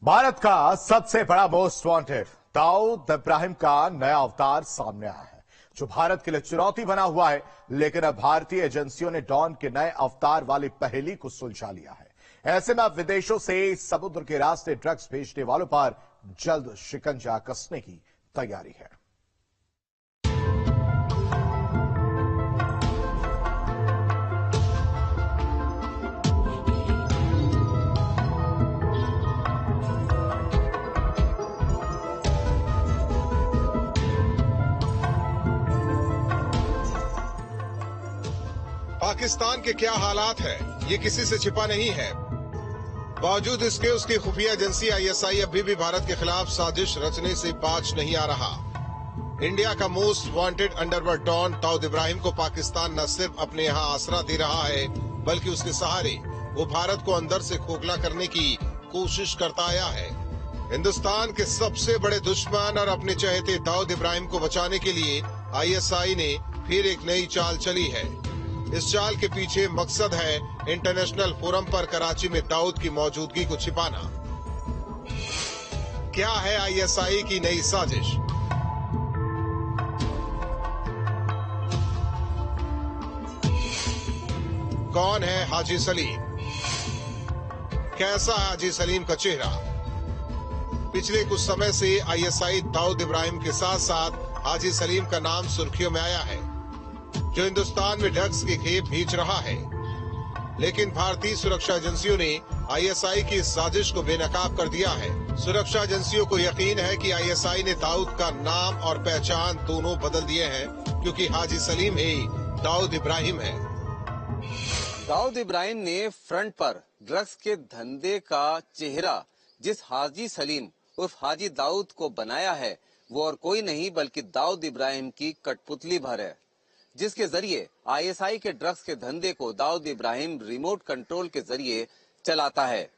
भारत का सबसे बड़ा मोस्ट वांटेड दाऊद इब्राहिम का नया अवतार सामने आया है, जो भारत के लिए चुनौती बना हुआ है। लेकिन अब भारतीय एजेंसियों ने डॉन के नए अवतार वाली पहेली को सुलझा लिया है। ऐसे में अब विदेशों से समुद्र के रास्ते ड्रग्स भेजने वालों पर जल्द शिकंजा कसने की तैयारी है। पाकिस्तान के क्या हालात है, ये किसी से छिपा नहीं है। बावजूद इसके उसकी खुफिया एजेंसी आईएसआई अभी भी भारत के खिलाफ साजिश रचने से बाज नहीं आ रहा। इंडिया का most wanted underworld don Dawood Ibrahim को पाकिस्तान न सिर्फ अपने यहाँ आसरा दे रहा है, बल्कि उसके सहारे वो भारत को अंदर से खोखला करने की कोशिश करता आया है। हिंदुस्तान के सबसे बड़े दुश्मन और अपने चहेते दाऊद इब्राहिम को बचाने के लिए आईएसआई ने फिर एक नई चाल चली है। इस चाल के पीछे मकसद है इंटरनेशनल फोरम पर कराची में दाऊद की मौजूदगी को छिपाना। क्या है आईएसआई की नई साजिश? कौन है हाजी सलीम? कैसा है हाजी सलीम का चेहरा? पिछले कुछ समय से आईएसआई दाऊद इब्राहिम के साथ साथ हाजी सलीम का नाम सुर्खियों में आया है, जो हिंदुस्तान में ड्रग्स की खेप भेज रहा है। लेकिन भारतीय सुरक्षा एजेंसियों ने आईएसआई की इस साजिश को बेनकाब कर दिया है। सुरक्षा एजेंसियों को यकीन है कि आईएसआई ने दाऊद का नाम और पहचान दोनों बदल दिए हैं, क्योंकि हाजी सलीम ही दाऊद इब्राहिम है। दाऊद इब्राहिम ने फ्रंट पर ड्रग्स के धंधे का चेहरा जिस हाजी सलीम उर्फ हाजी दाऊद को बनाया है, वो और कोई नहीं बल्कि दाऊद इब्राहिम की कठपुतली भर है, जिसके जरिए आईएसआई के ड्रग्स के धंधे को दाऊद इब्राहिम रिमोट कंट्रोल के जरिए चलाता है।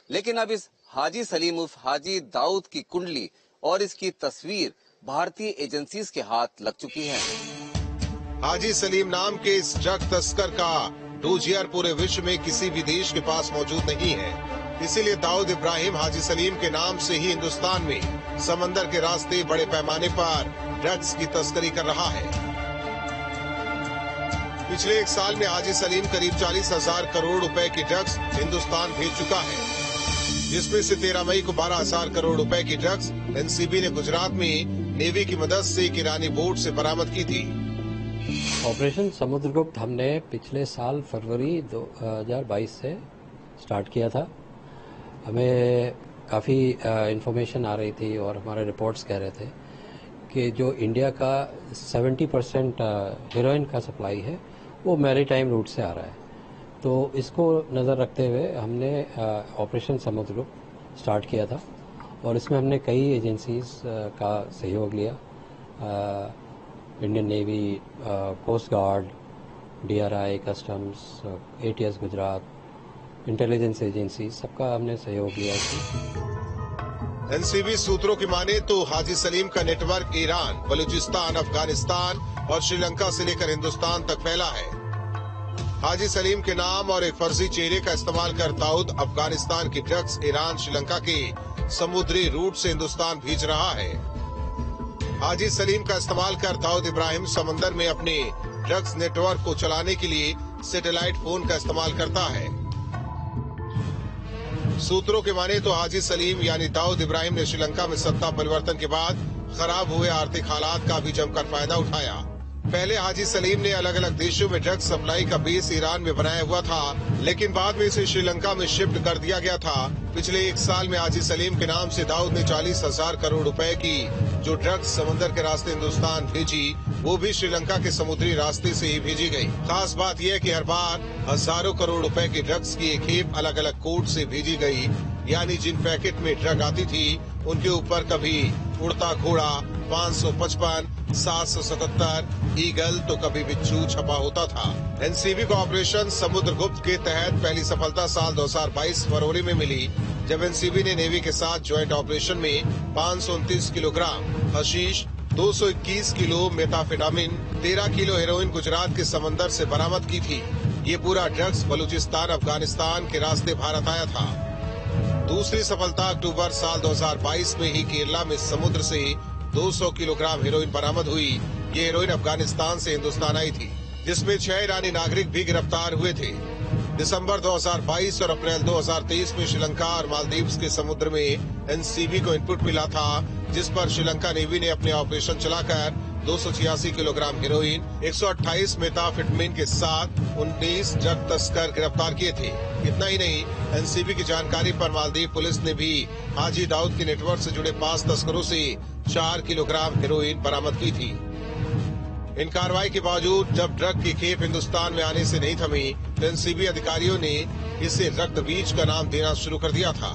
लेकिन अब इस हाजी सलीम उर्फ हाजी दाऊद की कुंडली और इसकी तस्वीर भारतीय एजेंसीज के हाथ लग चुकी है। हाजी सलीम नाम के इस ड्रग तस्कर का डोजियर पूरे विश्व में किसी भी देश के पास मौजूद नहीं है। इसीलिए दाऊद इब्राहिम हाजी सलीम के नाम से ही हिंदुस्तान में समंदर के रास्ते बड़े पैमाने पर ड्रग्स की तस्करी कर रहा है। पिछले एक साल में हाजी सलीम करीब 40,000 करोड़ रुपए की ड्रग्स हिंदुस्तान भेज चुका है, जिसमें से 13 मई को 12,000 करोड़ रुपए की ड्रग्स एनसीबी ने गुजरात में नेवी की मदद से एक ईरानी बोट से बरामद की थी। ऑपरेशन समुद्रगुप्त हमने पिछले साल फरवरी 2022 से स्टार्ट किया था। हमें काफ़ी इंफॉर्मेशन आ रही थी और हमारे रिपोर्ट्स कह रहे थे कि जो इंडिया का 70% हेरोइन का सप्लाई है वो मैरीटाइम रूट से आ रहा है। तो इसको नज़र रखते हुए हमने ऑपरेशन समुद्रगुप्त स्टार्ट किया था और इसमें हमने कई एजेंसीज का सहयोग लिया। Indian navy, coast guard, DRI, customs, ATS Gujarat, intelligence agency, सबका हमने सहयोग लिया इसमें। एनसीबी सूत्रों की माने तो हाजी सलीम का नेटवर्क ईरान, बलूचिस्तान, अफगानिस्तान और श्रीलंका से लेकर हिंदुस्तान तक फैला है। हाजी सलीम के नाम और एक फर्जी चेहरे का इस्तेमाल कर दाऊद अफगानिस्तान की ड्रग्स ईरान, श्रीलंका के समुद्री रूट से हिंदुस्तान भेज रहा है। हाजी सलीम का इस्तेमाल कर दाऊद इब्राहिम समंदर में अपने ड्रग्स नेटवर्क को चलाने के लिए सैटेलाइट फोन का इस्तेमाल करता है। सूत्रों के माने तो हाजी सलीम यानी दाऊद इब्राहिम ने श्रीलंका में सत्ता परिवर्तन के बाद खराब हुए आर्थिक हालात का भी जमकर फायदा उठाया। पहले हाजी सलीम ने अलग अलग देशों में ड्रग्स सप्लाई का बेस ईरान में बनाया हुआ था, लेकिन बाद में इसे श्रीलंका में शिफ्ट कर दिया गया था। पिछले एक साल में हाजी सलीम के नाम से दाऊद ने 40,000 करोड़ रुपए की जो ड्रग्स समंदर के रास्ते हिंदुस्तान भेजी, वो भी श्रीलंका के समुद्री रास्ते से ही भेजी गई। खास बात यह है कि हर बार हजारों करोड़ रुपए की ड्रग्स की एक खेप अलग अलग कोड से भेजी गई, यानी जिन पैकेट में ड्रग आती थी उनके ऊपर कभी उड़ता घोड़ा 555, 777, ईगल तो कभी बिच्छू छपा होता था। एनसीबी को ऑपरेशन समुद्रगुप्त के तहत पहली सफलता साल 2022 फरवरी में मिली, जब एनसीबी ने नेवी के साथ ज्वाइंट ऑपरेशन में 529 किलोग्राम हशीश, 221 kilo methamphetamine, 13 kilo heroin Gujarat के समंदर से बरामद की थी। ये पूरा ड्रग्स बलूचिस्तान, अफगानिस्तान के रास्ते भारत आया था। दूसरी सफलता अक्टूबर साल 2022 में ही केरला में समुद्र से 200 किलोग्राम हेरोइन बरामद हुई। ये हेरोइन अफगानिस्तान से हिंदुस्तान आई थी, जिसमें 6 ईरानी नागरिक भी गिरफ्तार हुए थे। दिसंबर 2022 और अप्रैल 2023 में श्रीलंका और मालदीव्स के समुद्र में एनसीबी को इनपुट मिला था, जिस पर श्रीलंका नेवी ने अपने ऑपरेशन चलाकर 286 किलोग्राम हेरोइन, 128 मेथाम्फेटामिन के साथ 19 ड्रग तस्कर गिरफ्तार किए थे। इतना ही नहीं, एनसीबी की जानकारी पर मालदीव पुलिस ने भी हाजी दाऊद के नेटवर्क से जुड़े 5 तस्करों से 4 किलोग्राम हेरोइन बरामद की थी। इन कार्रवाई के बावजूद जब ड्रग की खेप हिंदुस्तान में आने से नहीं थमी, तो एनसीबी अधिकारियों ने इसे रक्त बीज का नाम देना शुरू कर दिया था।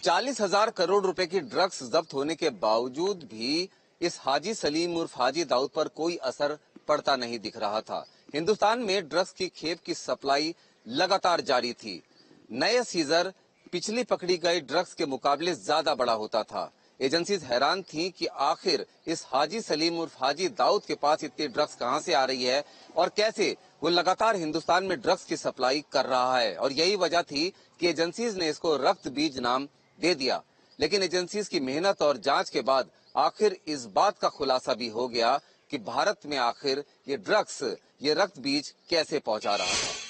40,000 करोड़ रुपए की ड्रग्स जब्त होने के बावजूद भी इस हाजी सलीम उर्फ हाजी दाऊद पर कोई असर पड़ता नहीं दिख रहा था। हिंदुस्तान में ड्रग्स की खेप की सप्लाई लगातार जारी थी। नए सीजर पिछली पकड़ी गई ड्रग्स के मुकाबले ज्यादा बड़ा होता था। एजेंसीज हैरान थीं कि आखिर इस हाजी सलीम उर्फ हाजी दाऊद के पास इतनी ड्रग्स कहां से आ रही है और कैसे वो लगातार हिंदुस्तान में ड्रग्स की सप्लाई कर रहा है। और यही वजह थी कि एजेंसीज ने इसको रक्त बीज नाम दे दिया। लेकिन एजेंसीज की मेहनत और जांच के बाद आखिर इस बात का खुलासा भी हो गया कि भारत में आखिर ये ड्रग्स, ये रक्त बीज कैसे पहुंचा रहा था।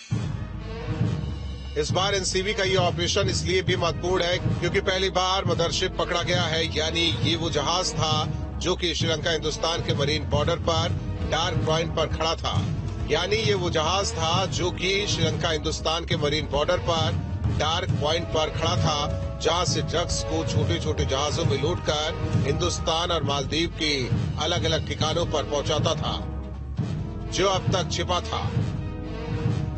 इस बार एनसीबी का ये ऑपरेशन इसलिए भी महत्वपूर्ण है क्योंकि पहली बार मदरशिप पकड़ा गया है, यानी ये वो जहाज था जो कि श्रीलंका हिंदुस्तान के मरीन बॉर्डर पर डार्क पॉइंट पर खड़ा था। यानी ये वो जहाज था जो कि श्रीलंका हिंदुस्तान के मरीन बॉर्डर पर डार्क पॉइंट पर खड़ा था, जहां से ड्रग्स को छोटे छोटे जहाजों में लूटकर हिंदुस्तान और मालदीव के अलग अलग ठिकानों पर पहुंचाता था, जो अब तक छिपा था।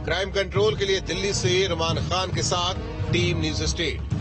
क्राइम कंट्रोल के लिए दिल्ली से रुमान खान के साथ टीम न्यूज स्टेट।